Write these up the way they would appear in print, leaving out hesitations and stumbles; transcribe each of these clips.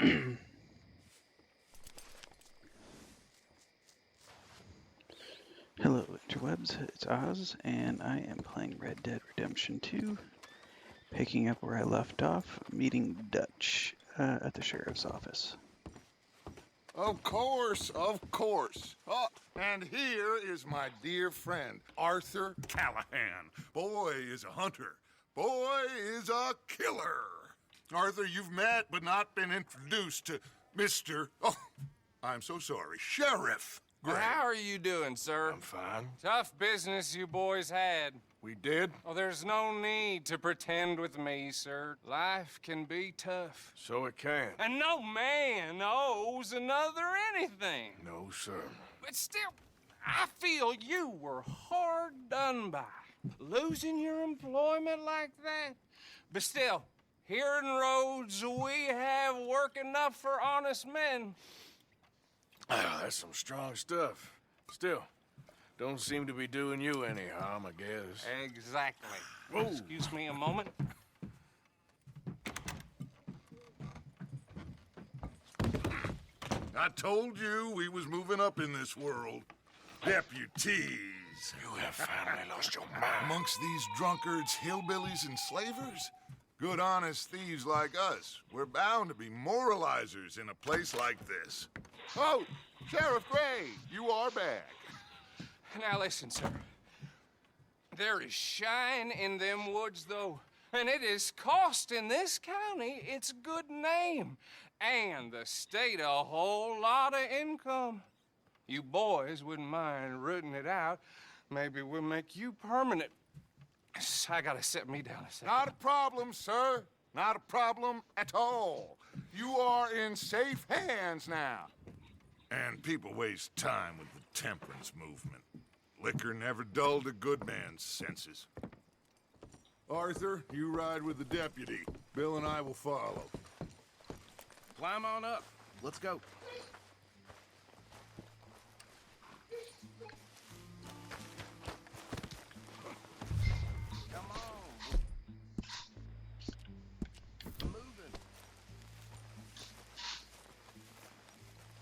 Hello, interwebs. It's Oz, and I am playing Red Dead Redemption 2, picking up where I left off, meeting Dutch at the sheriff's office. Of course, of course. Oh, and here is my dear friend, Arthur Callahan. Boy is a hunter. Boy is a killer. Arthur, you've met but not been introduced to Mr. Oh, I'm so sorry, Sheriff Gray. Well, how are you doing, sir? I'm fine. Tough business you boys had. We did? Oh, there's no need to pretend with me, sir. Life can be tough. So it can. And no man owes another anything. No, sir. But still, I feel you were hard done by. Losing your employment like that. But still, here in Rhodes, we have work enough for honest men. That's some strong stuff. Still, don't seem to be doing you any harm, I guess. Exactly. Whoa. Excuse me a moment. I told you we was moving up in this world. Deputies. You have finally lost your mind. Amongst these drunkards, hillbillies, and slavers? Good honest thieves like us. We're bound to be moralizers in a place like this. Oh, Sheriff Gray, you are back. Now listen, sir. There is shine in them woods, though. And it is costing this county its good name. And the state a whole lot of income. You boys wouldn't mind rooting it out. Maybe we'll make you permanent. I gotta set me down a second. Not a problem, sir. Not a problem at all. You are in safe hands now. And people waste time with the temperance movement. Liquor never dulled a good man's senses. Arthur, you ride with the deputy. Bill and I will follow. Climb on up. Let's go. Come on. Moving.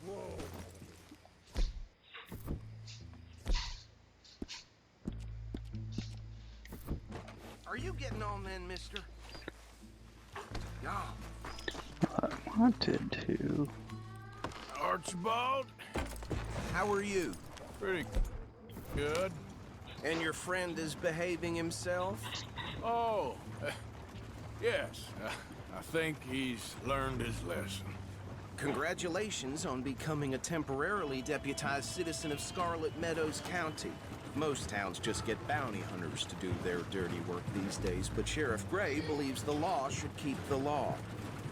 Whoa. Are you getting on then, mister? Yeah. I wanted to. Archibald? How are you? Pretty good. And your friend is behaving himself? Oh, yes. I think he's learned his lesson. Congratulations on becoming a temporarily deputized citizen of Scarlet Meadows County. Most towns just get bounty hunters to do their dirty work these days, but Sheriff Gray believes the law should keep the law.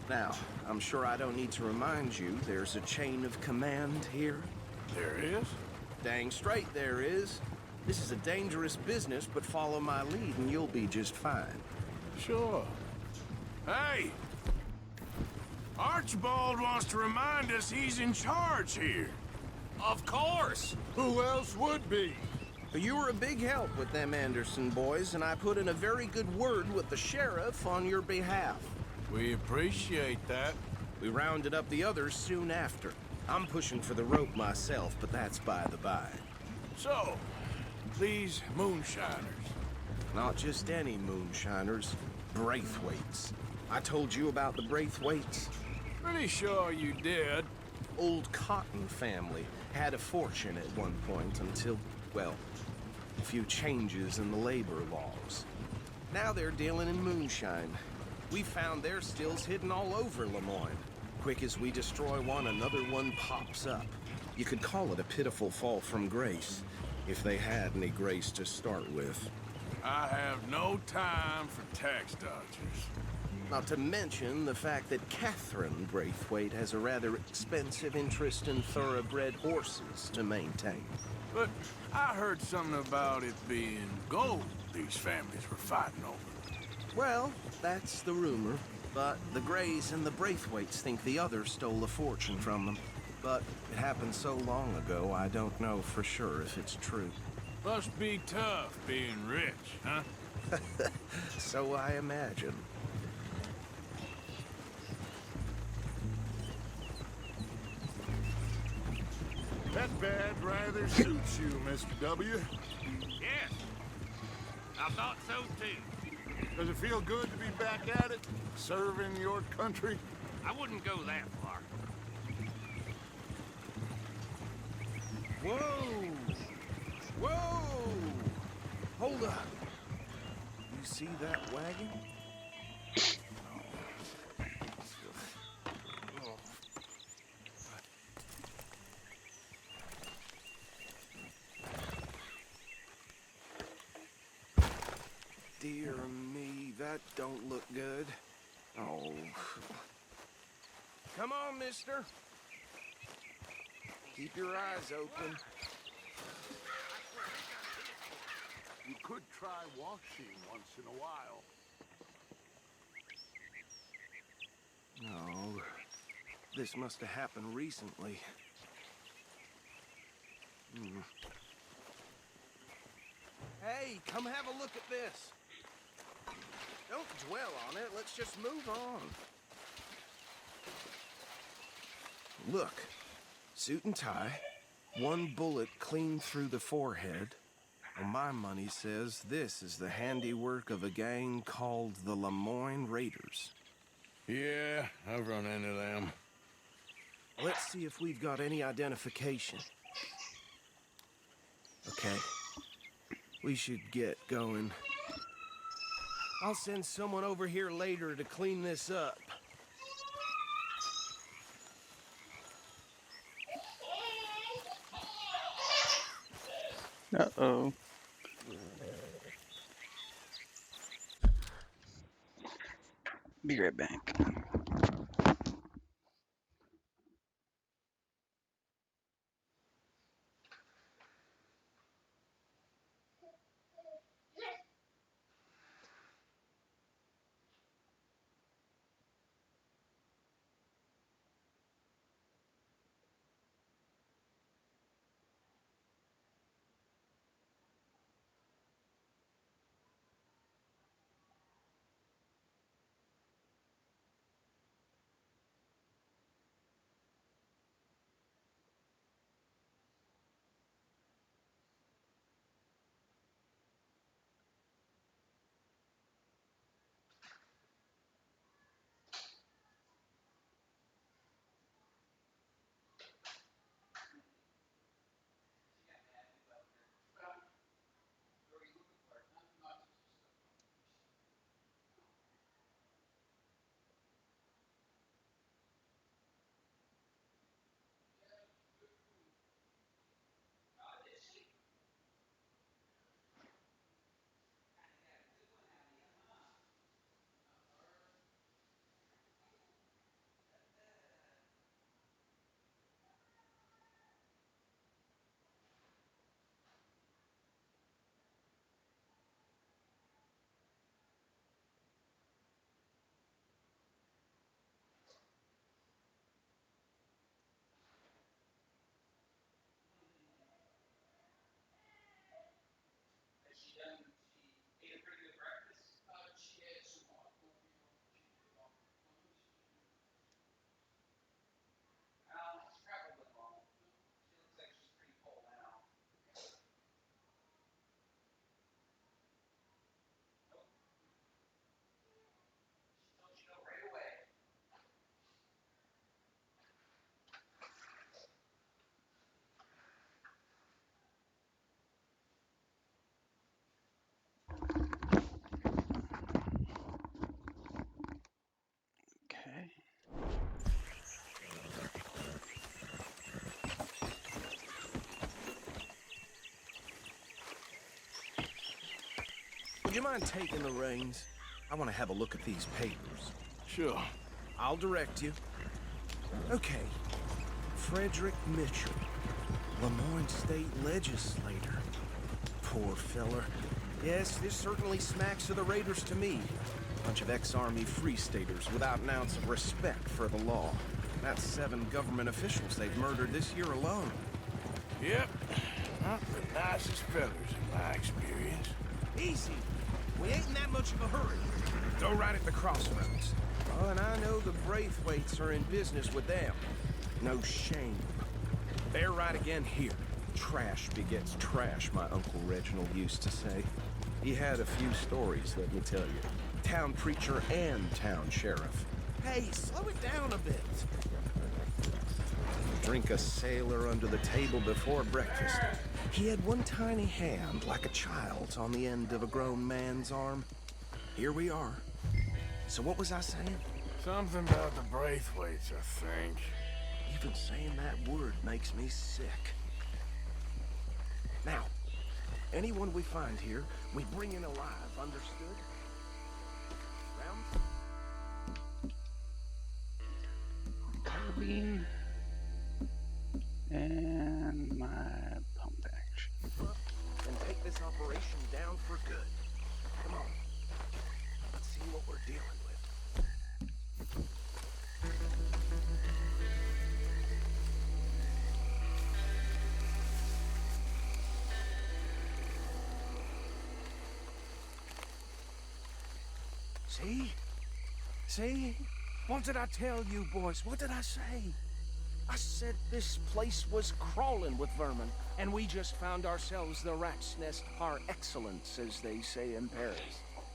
Now, I'm sure I don't need to remind you there's a chain of command here. There is? Dang straight there is. This is a dangerous business, but follow my lead and you'll be just fine. Sure. Hey! Archibald wants to remind us he's in charge here. Of course. Who else would be? You were a big help with them Anderson boys, and I put in a very good word with the sheriff on your behalf. We appreciate that. We rounded up the others soon after. I'm pushing for the rope myself, but that's by the by. So, these moonshiners. Not just any moonshiners, Braithwaites. I told you about the Braithwaites. Pretty sure you did. Old Cotton family had a fortune at one point until, well, a few changes in the labor laws. Now they're dealing in moonshine. We found their stills hidden all over Lemoyne. Quick as we destroy one, another one pops up. You could call it a pitiful fall from grace, if they had any grace to start with. I have no time for tax dodgers. Not to mention the fact that Catherine Braithwaite has a rather expensive interest in thoroughbred horses to maintain. But I heard something about it being gold these families were fighting over. Well, that's the rumor. But the Grays and the Braithwaites think the others stole a fortune from them. But it happened so long ago, I don't know for sure if it's true. Must be tough being rich, huh? So I imagine. That badge rather suits you, Mr. W. Yes, I thought so too. Does it feel good to be back at it, serving your country? I wouldn't go that far. Whoa! Whoa! Hold up. You see that wagon? Dear me, that don't look good. Oh. Come on, mister. Keep your eyes open. You could try washing once in a while. No. This must have happened recently. Hey, come have a look at this. Don't dwell on it. Let's just move on. Look. Suit and tie. One bullet clean through the forehead. Well, my money says this is the handiwork of a gang called the Lemoyne Raiders. Yeah, I've run into them. Let's see if we've got any identification. Okay. We should get going. I'll send someone over here later to clean this up. Uh-oh. Be right back. Okay. Would you mind taking the reins? I want to have a look at these papers. Sure. I'll direct you. Okay. Frederick Mitchell, Lemoyne State Legislator. Poor feller. Yes, this certainly smacks of the Raiders to me. Bunch of ex-Army Free Staters without an ounce of respect for the law. That's 7 government officials they've murdered this year alone. Yep. Not the nicest fellers in my experience. Easy. We ain't in that much of a hurry. Go right at the crossroads. Oh, and I know the Braithwaites are in business with them. No shame. They're right again here. Trash begets trash, my Uncle Reginald used to say. He had a few stories, let me tell you. Town preacher and town sheriff. Hey, slow it down a bit. Drink a sailor under the table before breakfast. He had one tiny hand, like a child's, on the end of a grown man's arm. Here we are. So what was I saying? Something about the Braithwaites, I think. Even saying that word makes me sick. Now, anyone we find here, we bring in alive, understood? Round? Carbine. And my pump action. And take this operation down for good. Come on. Let's see what we're dealing with. See? See? What did I tell you, boys? What did I say? I said this place was crawling with vermin, and we just found ourselves the rat's nest par excellence, as they say in Paris.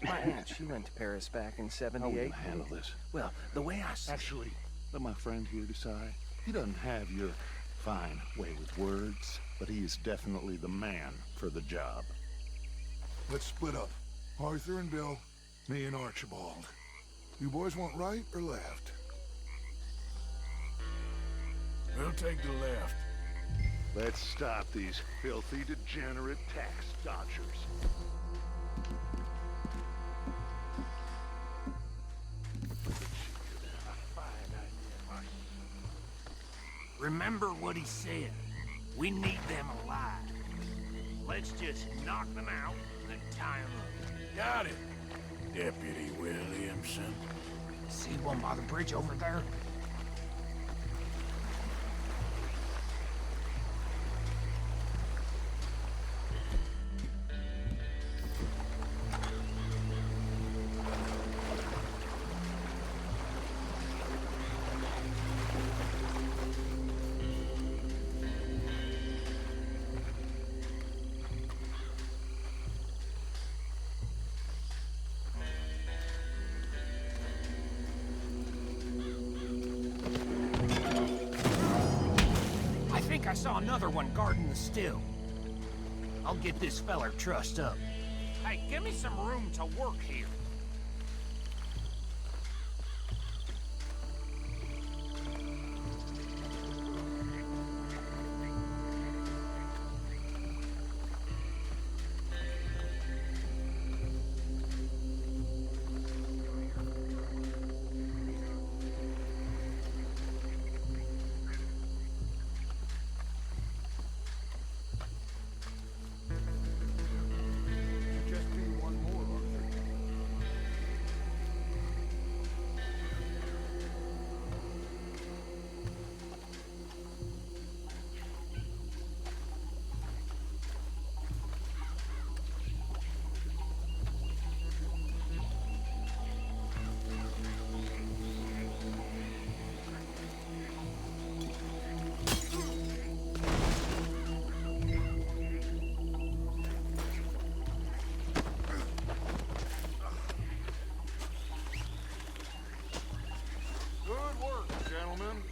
My aunt, she went to Paris back in How are we '78. gonna handle this? Well, the way I see Actually, let my friend here decide. He doesn't have your fine way with words, but he is definitely the man for the job. Let's split up. Arthur and Bill, me and Archibald. You boys want right or left? We'll take the left. Let's stop these filthy, degenerate tax dodgers. Remember what he said. We need them alive. Let's just knock them out and then tie them up. Got it, Deputy Williamson. See one by the bridge over there? I saw another one guarding the still. I'll get this feller trussed up. Hey, give me some room to work here. Gentlemen.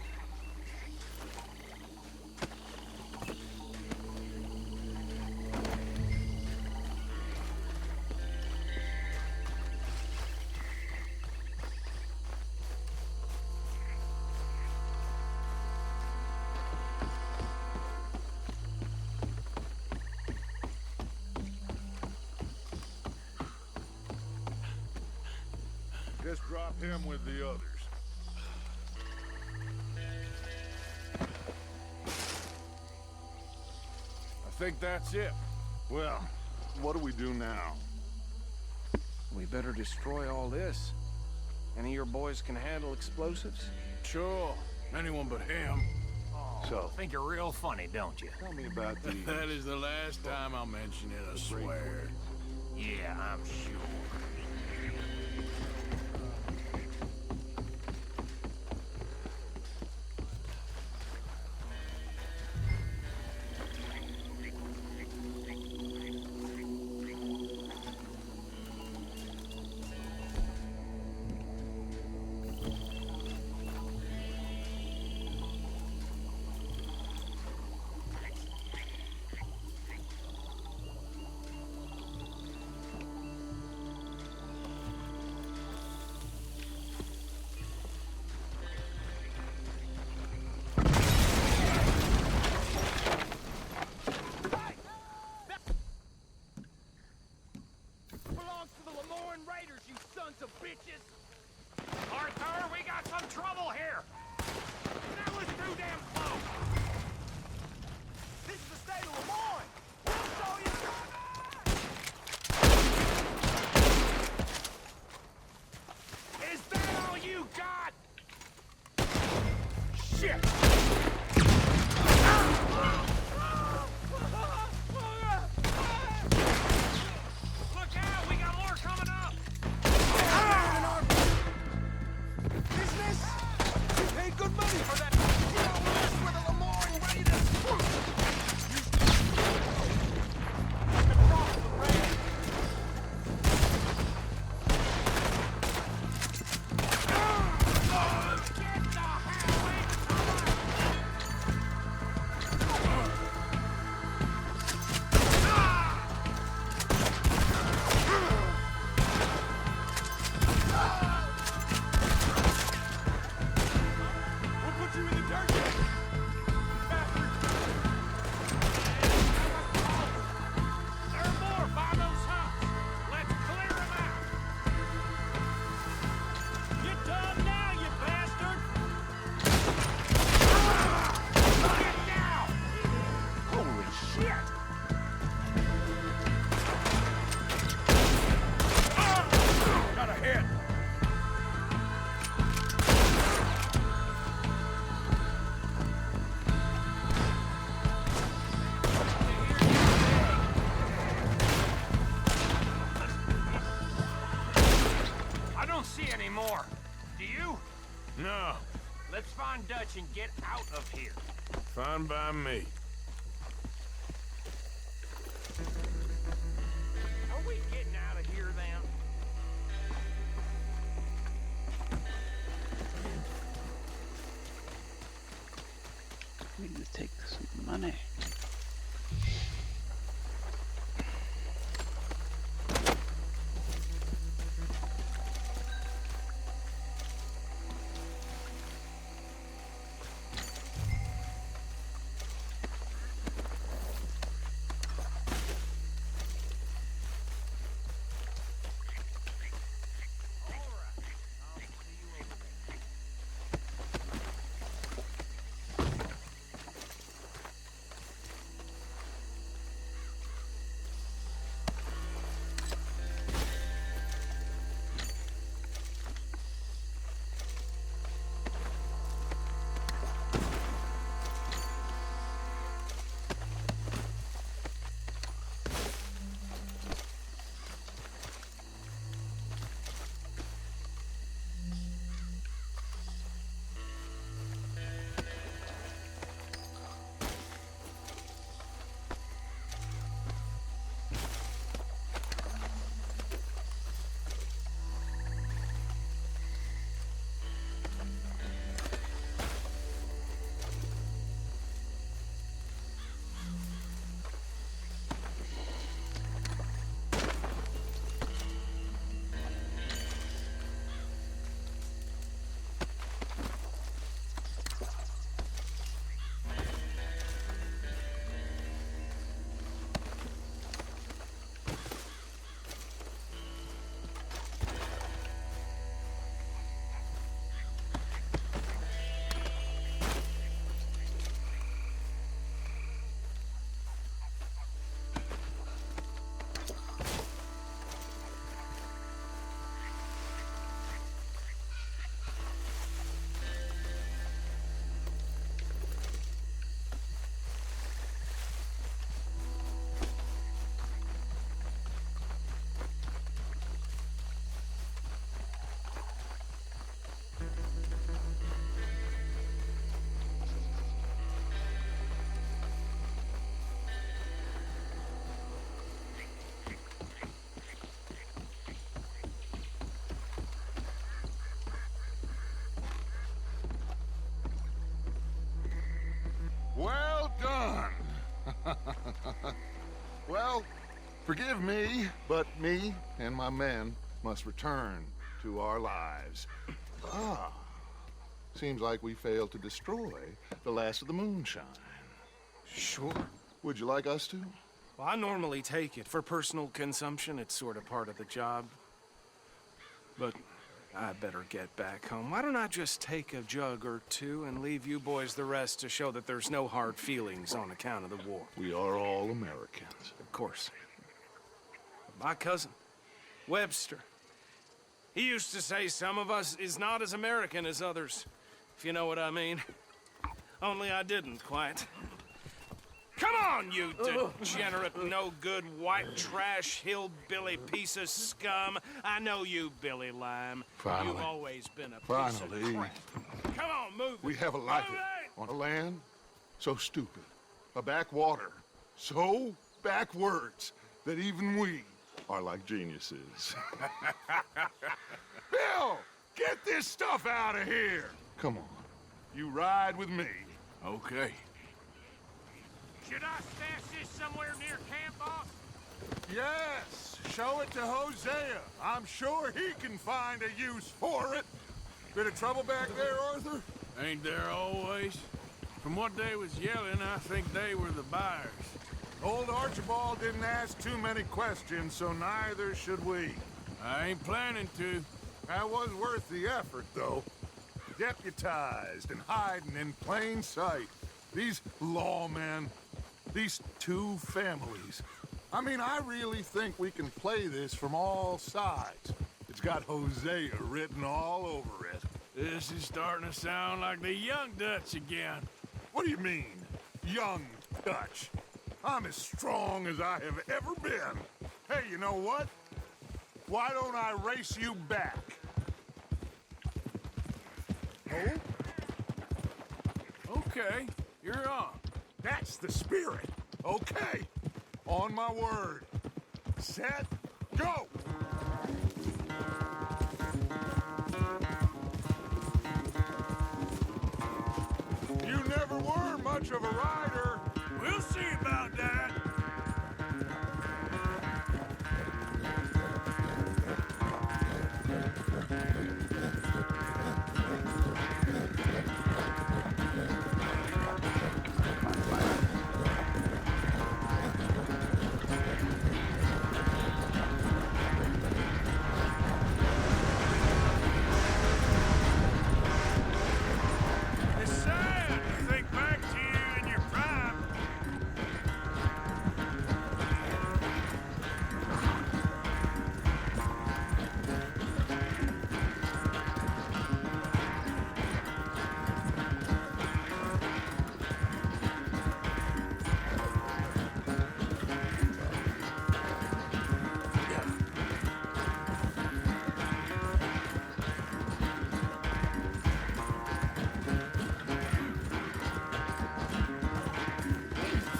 Just drop him with the others. I think that's it. Well, what do we do now? we better destroy all this. Any of your boys can handle explosives? Sure. Anyone but him. So, Think you're real funny, don't you? tell me about these. That is the last time I'll mention it, I swear. Yeah, I'm sure. Shit! Got a hit. I don't see any more. Do you? No, Let's find Dutch and get out of here. fine by me. Are we getting out of here then? We need to take some money. Well done. Well, forgive me, but me and my men must return to our lives. Ah, seems like we failed to destroy the last of the moonshine. Sure. Would you like us to? Well, I normally take it. For personal consumption, it's sort of part of the job. But I better get back home. Why don't I just take a jug or two and leave you boys the rest to show that there's no hard feelings on account of the war? We are all Americans. Of course. My cousin, Webster, he used to say some of us is not as American as others, if you know what I mean. Only I didn't quite. Come on, you degenerate, no-good, white trash, hillbilly piece of scum. I know you, Billy Lime. Finally. You've always been a piece Finally. of crap. Come on, move it. We have a life Move it! on a land so stupid, a backwater so backwards that even we are like geniuses. Bill, get this stuff out of here. Come on, you ride with me. Okay. Should I stash this somewhere near camp, boss? Yes, show it to Hosea. I'm sure he can find a use for it. Bit of trouble back there, Arthur? Ain't there always? From what they was yelling, I think they were the buyers. Old Archibald didn't ask too many questions, so neither should we. I ain't planning to. That was worth the effort, though. Deputized and hiding in plain sight. These lawmen, These two families. I mean, I really think we can play this from all sides. It's got Hosea written all over it. This is starting to sound like the Young Dutch again. What do you mean, young Dutch? I'm as strong as I have ever been. Hey, you know what? Why don't I race you back? Oh? Okay, you're on. That's the spirit. Okay. On my word. Set, go! You never were much of a rider. We'll see about that. It's sad to think back to you in your prime.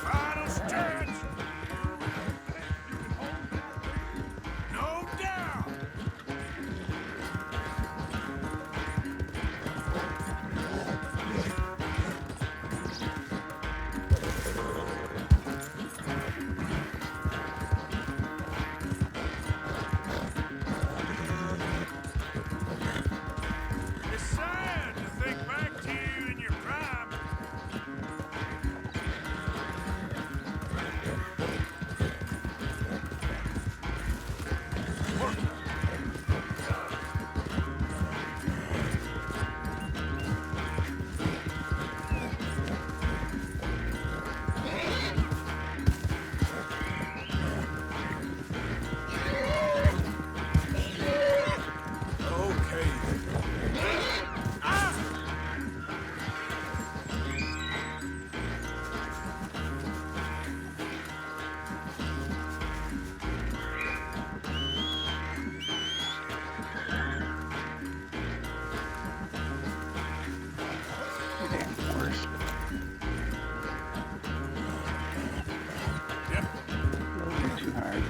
Final stretch. No doubt. It's sad to think back to you in your prime. Okay. You damn horse. Yep. You're too hard.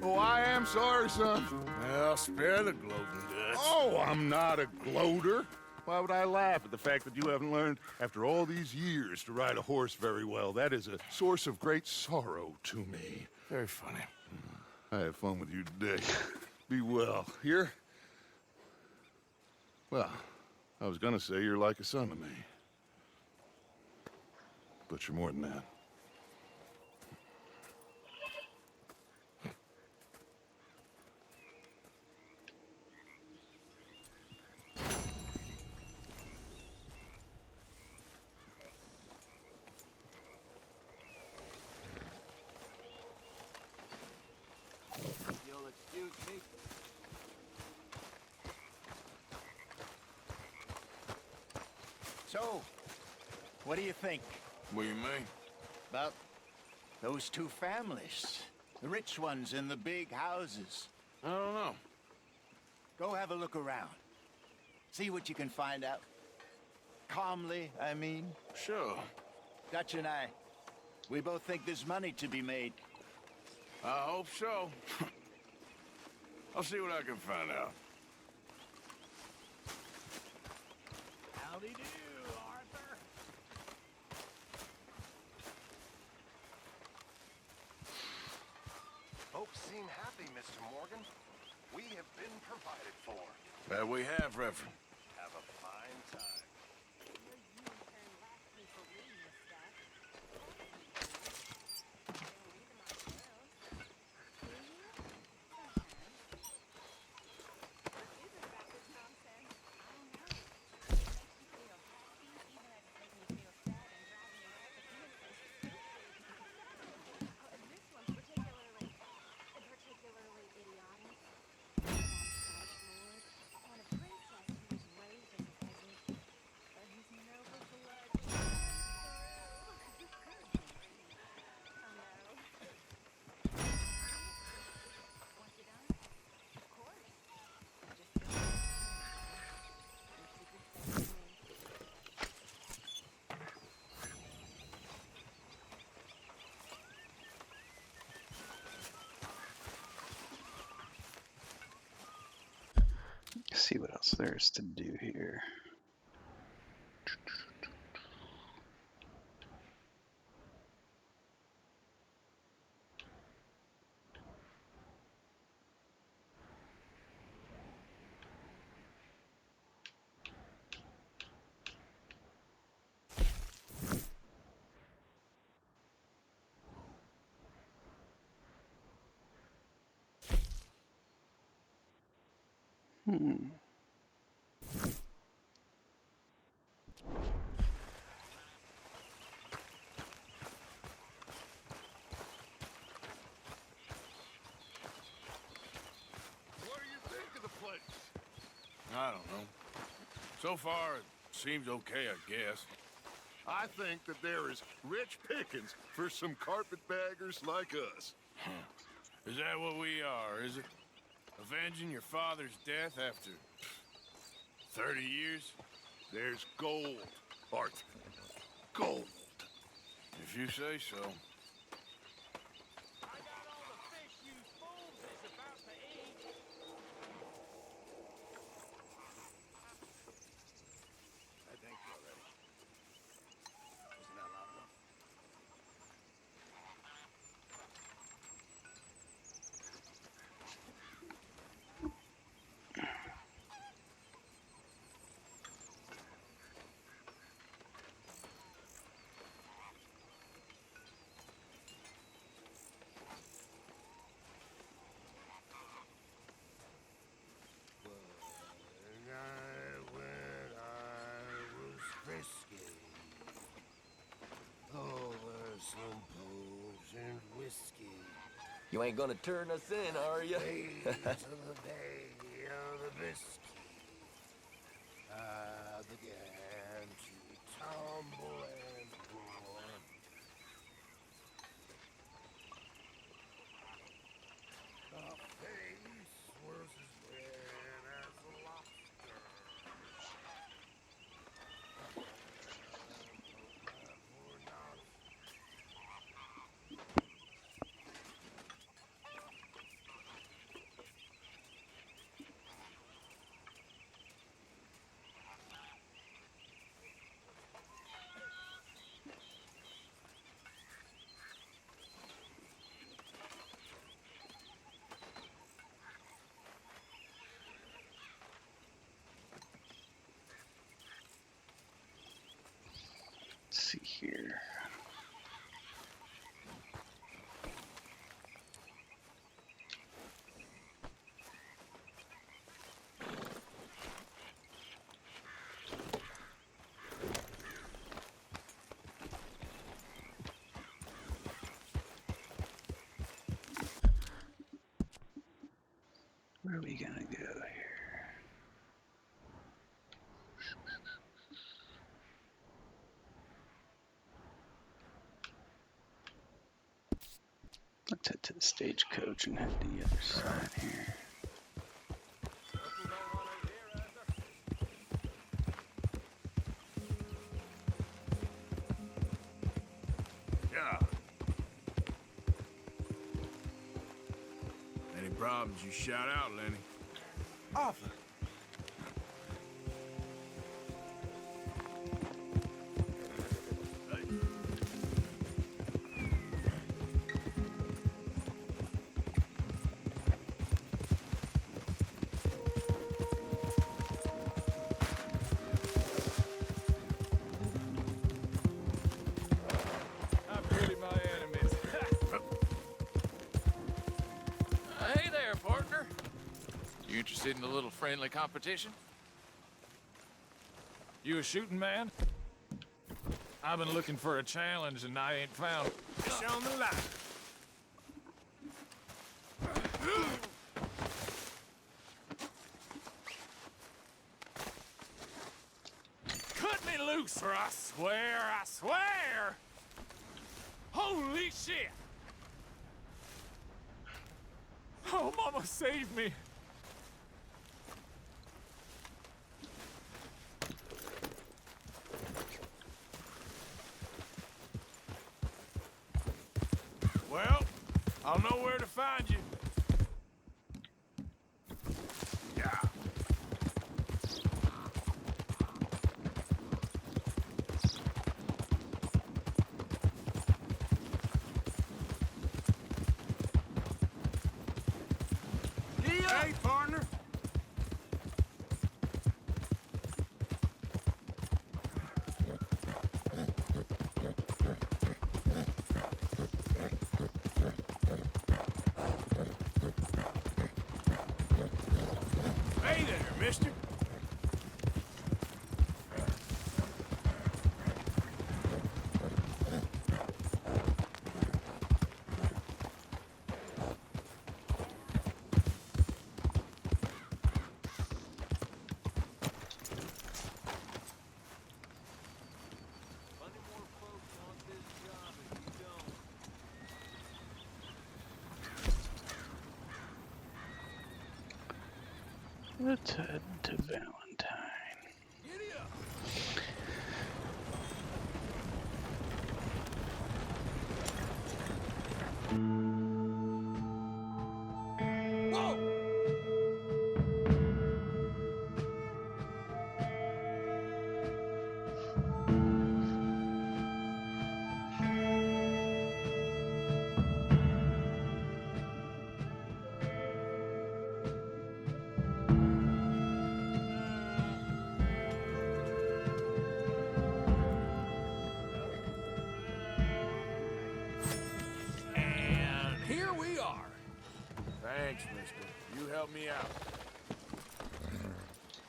Oh, I am sorry, son. Well, spare the gloating, Dutch. Oh, I'm not a gloater. Why would I laugh at the fact that you haven't learned, after all these years, to ride a horse very well? That is a source of great sorrow to me. Very funny. I had fun with you today. Be well. Here? Well, I was gonna say you're like a son to me. But you're more than that. You'll excuse me. So, what do you think What do you mean? about those two families? The rich ones in the big houses. I don't know. Go have a look around. See what you can find out. Calmly, I mean. Sure. Dutch and I, we both think there's money to be made. I hope so. I'll see what I can find out. Howdy do, Arthur. Folks seem happy, Mr. Morgan. We have been provided for. That we have, Reverend. Have a fine time. See what else there is to do here. Hmm. What do you think of the place? I don't know. So far, it seems okay, I guess. I think that there is rich pickings for some carpetbaggers like us. Is that what we are, is it? Avenging your father's death after 30 years? There's gold, Arthur. Gold. If you say so. I got all the fish you fools is about to eat. I thank you already. Wasn't that loud enough? When I was frisky, over some booze and whiskey. You ain't gonna turn us in, are you? Way to the day of the biscuit, I began to tumble and roar. The face was as red as a lobster. Poor nonsense. Let's see here. Where are we gonna go here? Let's head to the stagecoach and head to the other side here. Yeah. Any problems, you shout out, Lenny. Arthur! I pity my enemies. Hey there, partner. You interested in a little friendly competition? You a shooting man? I've been looking for a challenge and I ain't found. Show 'em the light. loose, or I swear! Holy shit! Oh, Mama, save me! Well, I'll know where to find you. Yeah. Hey, partner. Hey there, mister. Let's head to Valentine. And here we are. Thanks, mister. You helped me out.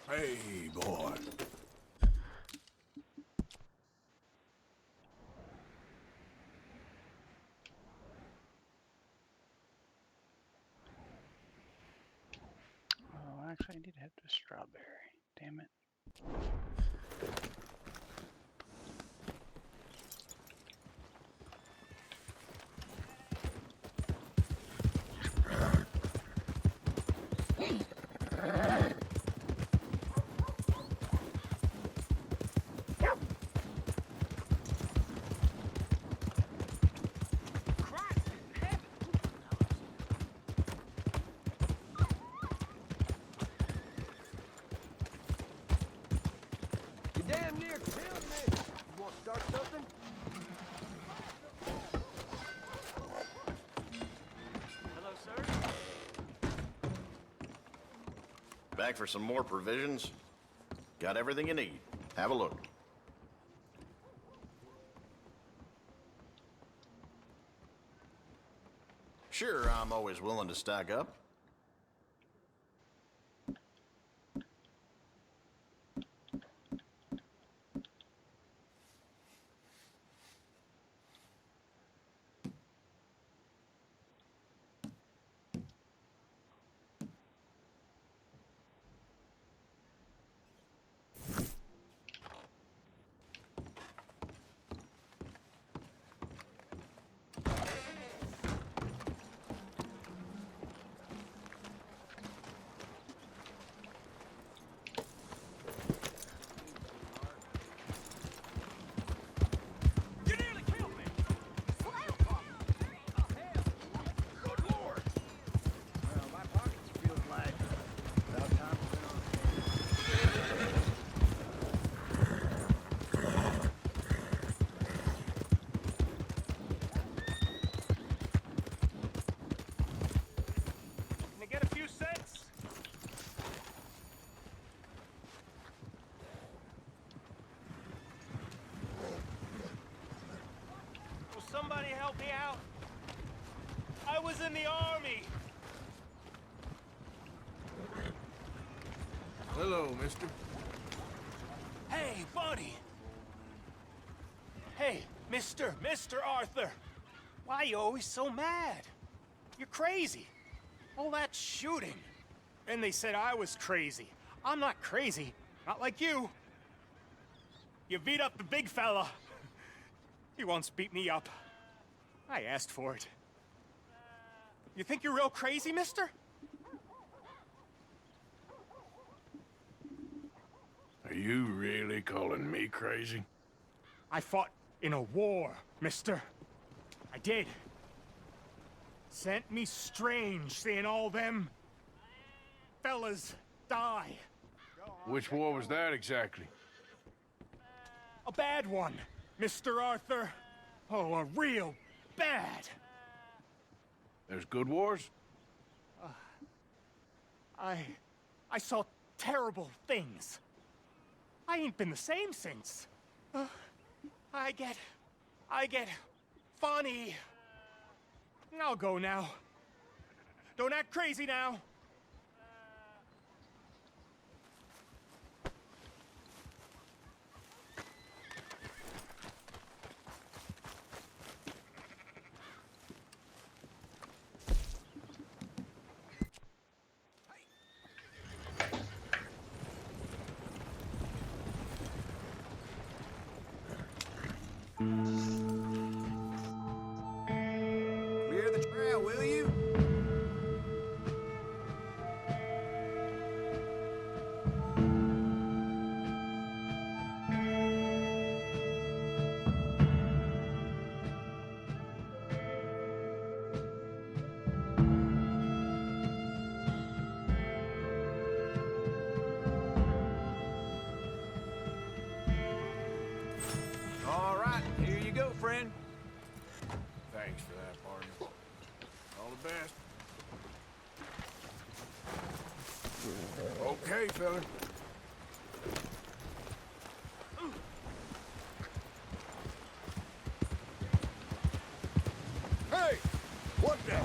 Hey, boy. Oh, actually, I need to head to Strawberry. Damn it. You damn near killed me. You want to start something? Hello, sir. Back for some more provisions? Got everything you need. Have a look. Sure, I'm always willing to stock up. Somebody help me out. I was in the army. Hello, mister. Hey, buddy. Hey, Mr. Arthur. Why are you always so mad? You're crazy. All that shooting. And they said I was crazy. I'm not crazy. Not like you. You beat up the big fella. He once beat me up. I asked for it. You think you're real crazy, mister? Are you really calling me crazy? I fought in a war, mister. I did. Sent me strange seeing all them fellas die. Which war was that exactly? A bad one, Mr. Arthur. Oh, a real bad. There's good wars? I saw terrible things. I ain't been the same since. I get funny. I'll go now. Don't act crazy now. Clear the trail, will you? All right, here you go, friend. Thanks for that, partner. All the best. Okay, fella. Hey! What the?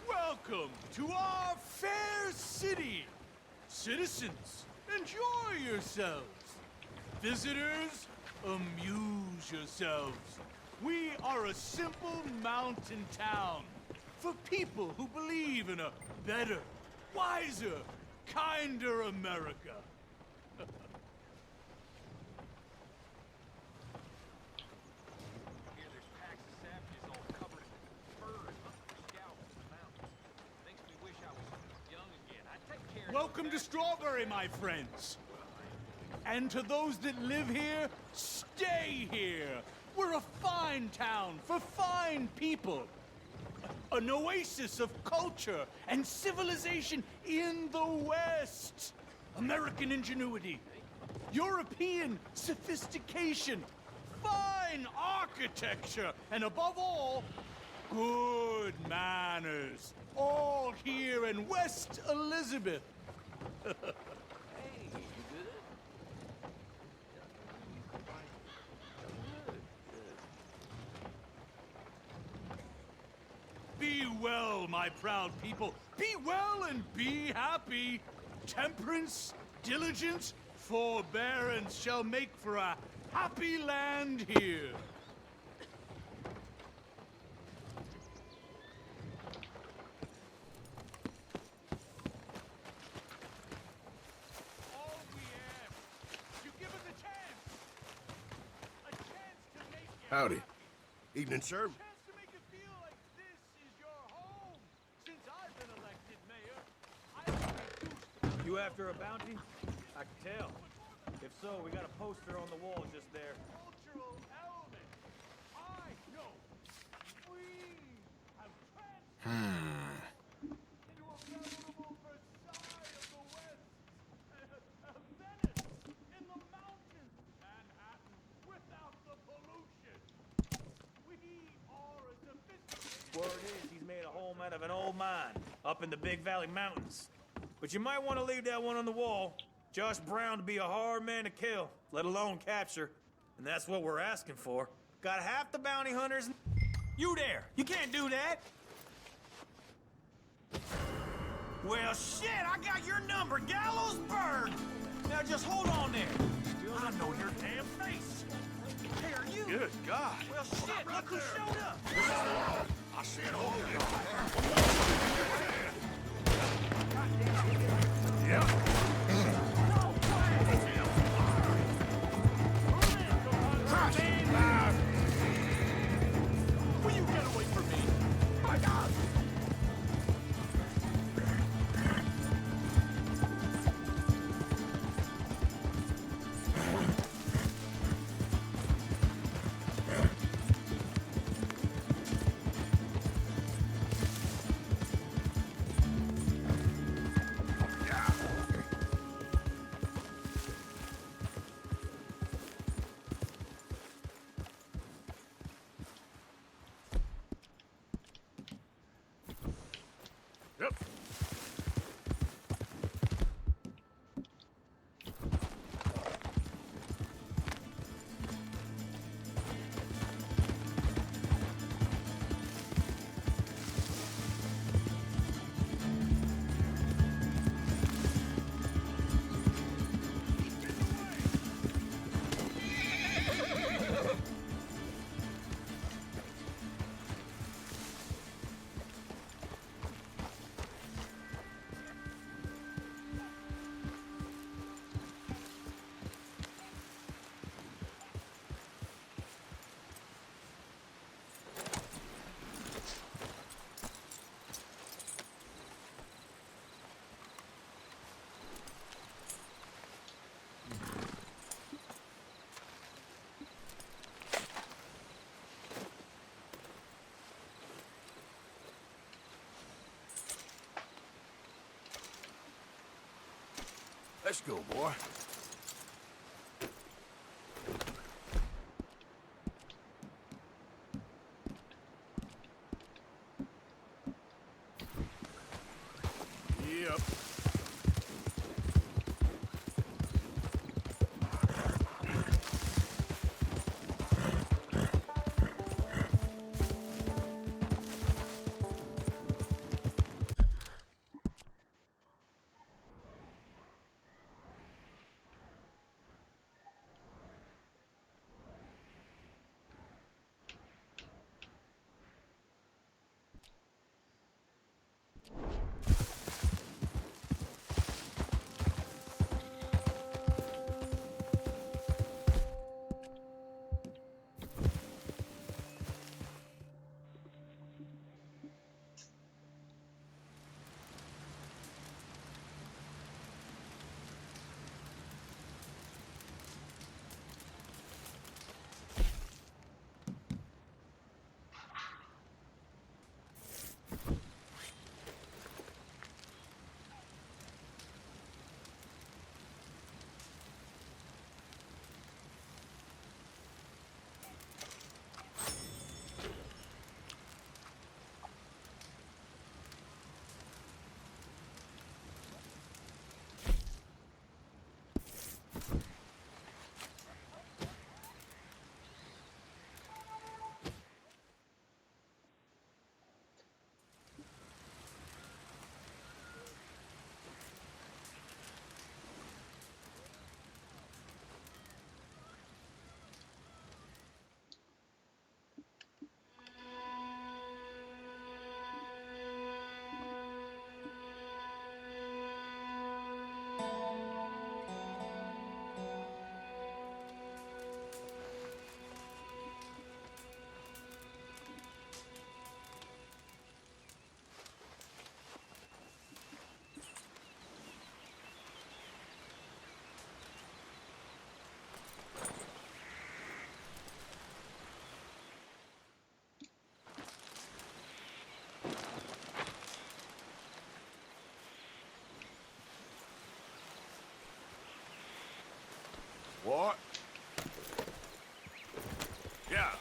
Welcome to our fair city. Citizens, enjoy yourselves. Visitors, amuse yourselves. We are a simple mountain town for people who believe in a better, wiser, kinder America. Welcome to Strawberry, my friends. And to those that live here, stay here. We're a fine town for fine people. An oasis of culture and civilization in the West. American ingenuity, European sophistication, fine architecture, and above all, good manners. All here in West Elizabeth. Be well, my proud people. Be well and be happy. Temperance, diligence, forbearance shall make for a happy land here. All we ask, you give us a chance to make you Howdy. Evening, sir. chance to make you feel like this is your home. Since I've been elected mayor, I've You after a bounty? I can tell. If so, we got a poster on the wall just there. cultural element. I know. We have transformed into a veritable Versailles of the West. A Venice in the mountains. Manhattan without the pollution. We are a sophisticated... Word is, he's made a home out of an old mine up in the Big Valley Mountains. But you might want to leave that one on the wall. Josh Brown to be a hard man to kill, let alone capture. And that's what we're asking for. Got half the bounty hunters... You there! You can't do that! Well, shit, I got your number, Gallows Bird! Now just hold on there. I know your damn face. Hey, are you? Good God. Well, shit, look who showed up. I said, hold it. Yep. Will you get away from me? My God! Yep. Let's go, boy. Yep. What? Yeah.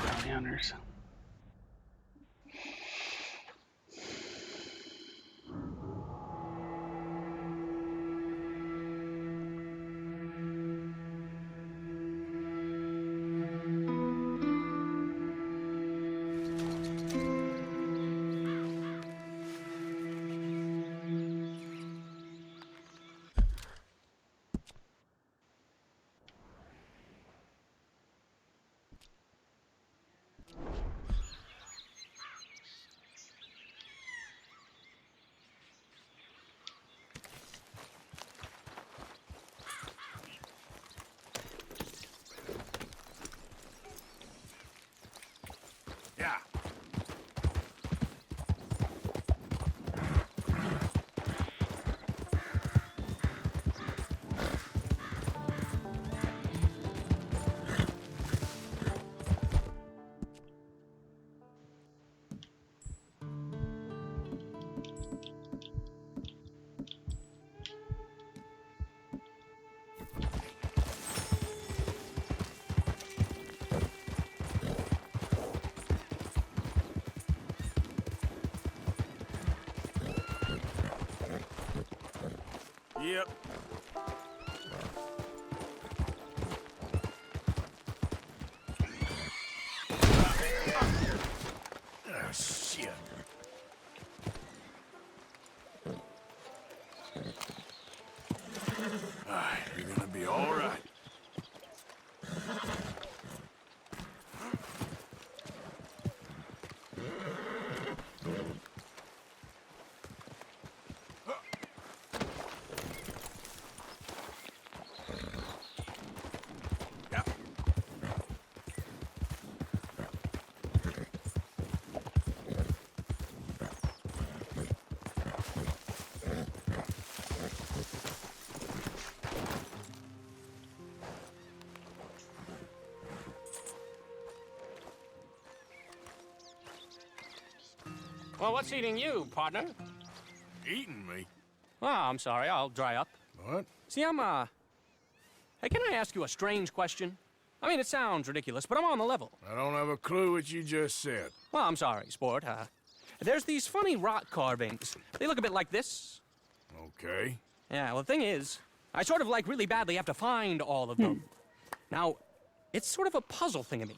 Bounty hunters. Yeah. Yep. Ah, shit. All right, you're gonna be all right. Well, what's eating you, partner? Eating me? Oh, I'm sorry. I'll dry up. What? See, Hey, can I ask you a strange question? I mean, it sounds ridiculous, but I'm on the level. I don't have a clue what you just said. Well, I'm sorry, sport. There's these funny rock carvings. They look a bit like this. Okay. Yeah, well, the thing is, I sort of, like, really badly have to find all of them. Now, it's sort of a puzzle thing to me.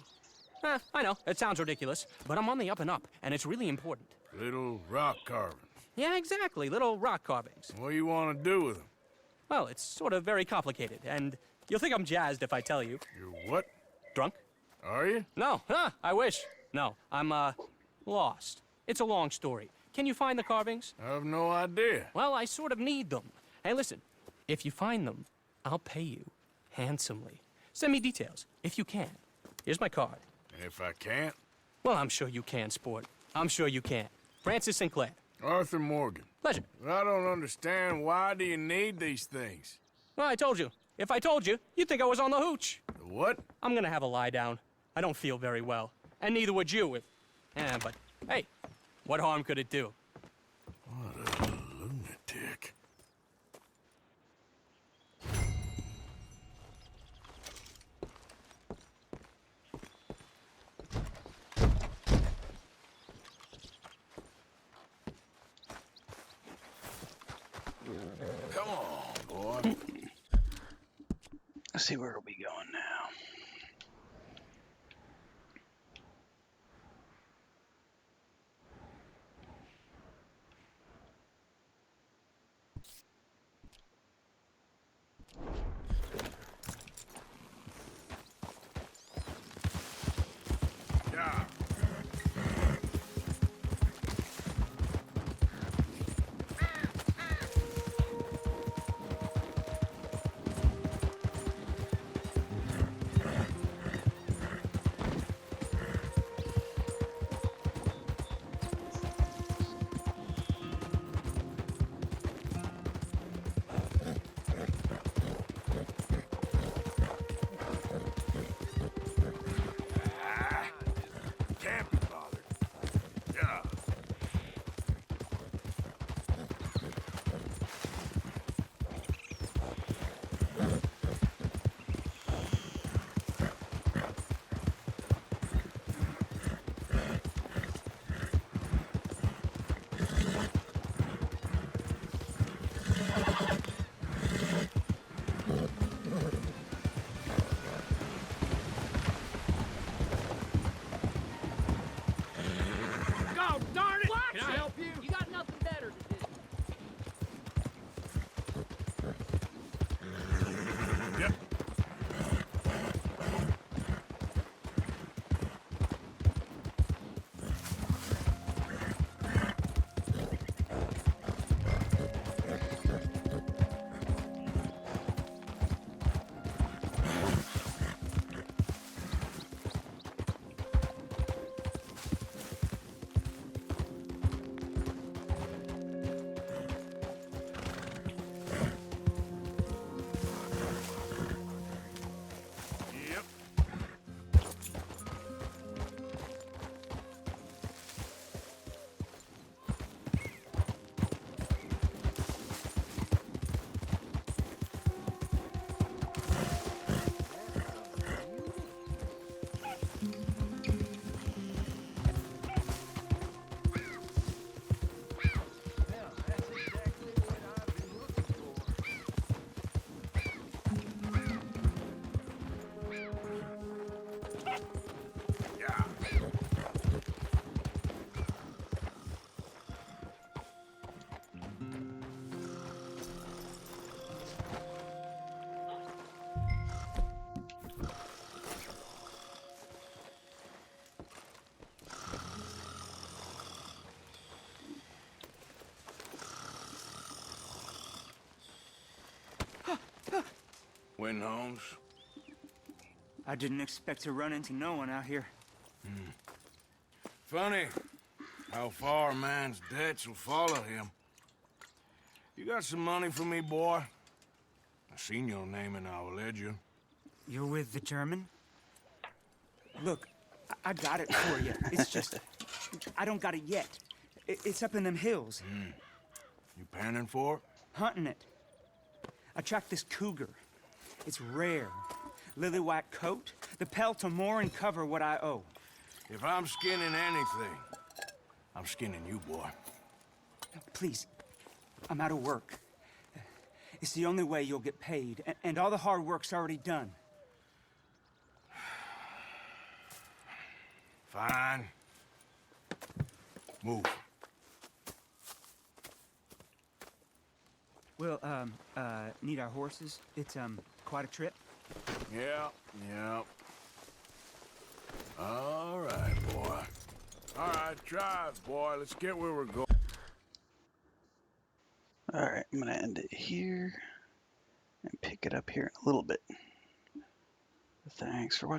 I know, it sounds ridiculous, but I'm on the up and up, and it's really important. Little rock carvings. Yeah, exactly, little rock carvings. What do you want to do with them? Well, it's sort of very complicated, and you'll think I'm jazzed if I tell you. You're what? Drunk? Are you? No, I wish. No, I'm, lost. It's a long story. Can you find the carvings? I have no idea. Well, I sort of need them. Hey, listen, if you find them, I'll pay you handsomely. Send me details, if you can. Here's my card. And if I can't? Well, I'm sure you can, sport. I'm sure you can. Francis Sinclair. Arthur Morgan. Pleasure. I don't understand. Why do you need these things? Well, I told you. If I told you, you'd think I was on the hooch. The what? I'm gonna have a lie down. I don't feel very well. And neither would you if... but, hey, what harm could it do? What a lunatic. Come on, boy. Let's see where are we going now. Yeah. Win, Holmes? I didn't expect to run into no one out here. Funny how far a man's debts will follow him. You got some money for me, boy? I seen your name in our ledger. You're with the German? Look, I got it for you. It's just, I don't got it yet. It's up in them hills. You panning for it? Hunting it. I tracked this cougar. It's rare. Lily white coat, the pelt to more and cover what I owe. If I'm skinning anything, I'm skinning you, boy. Please, I'm out of work. It's the only way you'll get paid, and all the hard work's already done. Fine. Move. Well, need our horses? It's, quite a trip. Yeah. All right, boy. All right, drive, boy. Let's get where we're going. Alright, I'm going to end it here and pick it up here in a little bit. Thanks for watching.